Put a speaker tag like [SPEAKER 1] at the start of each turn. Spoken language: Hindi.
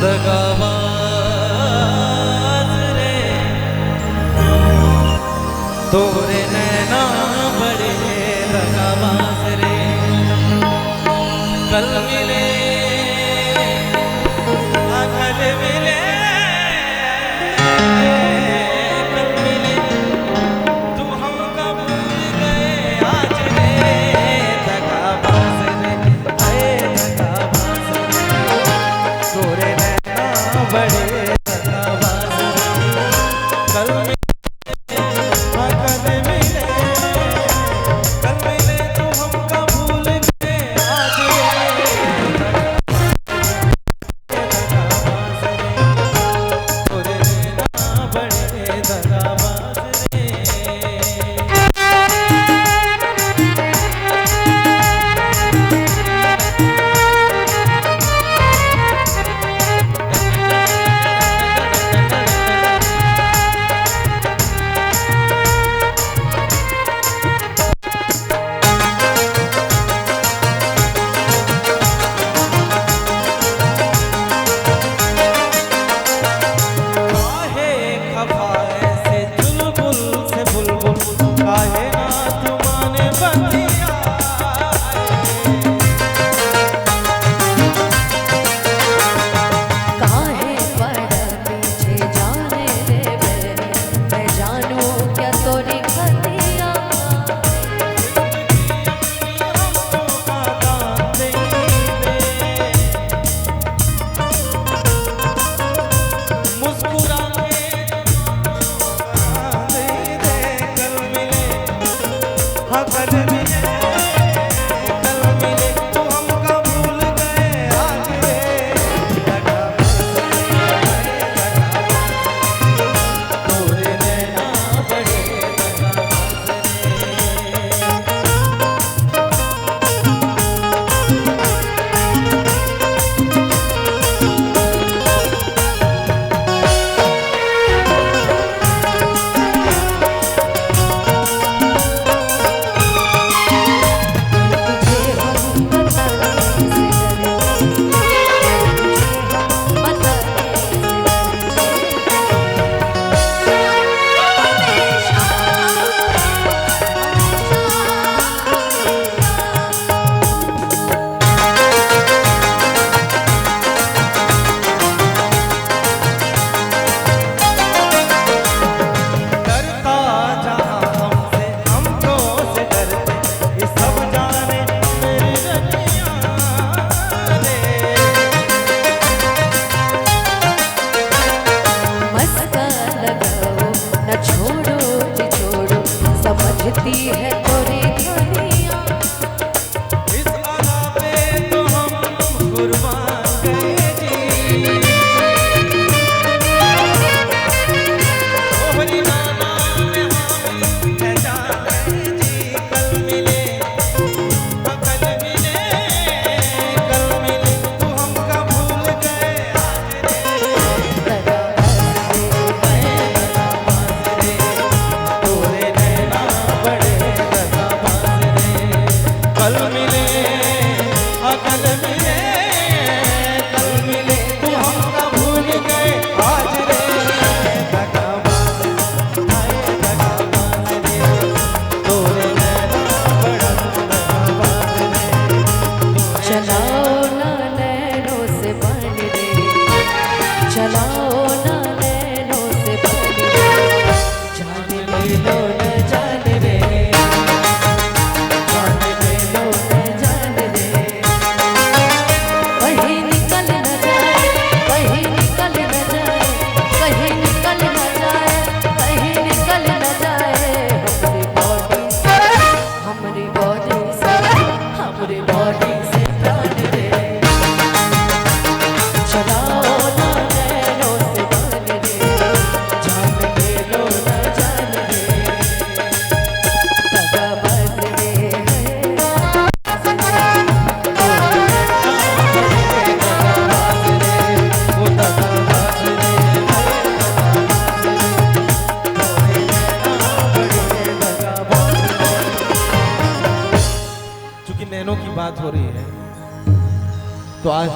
[SPEAKER 1] दगाबाज रे तोरे नैना बड़े दगाबाज रे। कल मिले कल मिले कल मिले तू हमका भूल गए आज रे दगाबाज रे आए दगाबाज रे तोरे नैना बड़े दगाबाज रे। कल
[SPEAKER 2] है तोरी दुनिया
[SPEAKER 1] इस अदा पे तो हम कुर्बान गए जी। ओहरी नाना में हम है जाने जी। कल मिले कल मिले कल मिले तू हमका भूल गए आज रे दगाबाज रे तोरे नैना बड़े दगाबाज रे। कल मिले कल मिले कल मिले तू हमका भूल गए आज रे दगाबाज आए दगाबाज रे तोरे नैना बड़ा दगाबाज रे।
[SPEAKER 2] चलाओ ना नैनों से पानी रे, चलाओ ना नैनों से पानी रे, जान ले लो न जान रे, जान ले लो न जान रे। कहीं निकल न जाए, कहीं निकल न जाए, कहीं निकल न जाए, कहीं निकल न जाए हमारी बॉडी से, हमारी बॉडी से प्राण रे। चलाओ ना नैनों से पानी रे, जान ले लो न जान रे, दगाबाज रे
[SPEAKER 1] वो दगाबाज रे चूंकि नैनों की बात हो रही है तो आज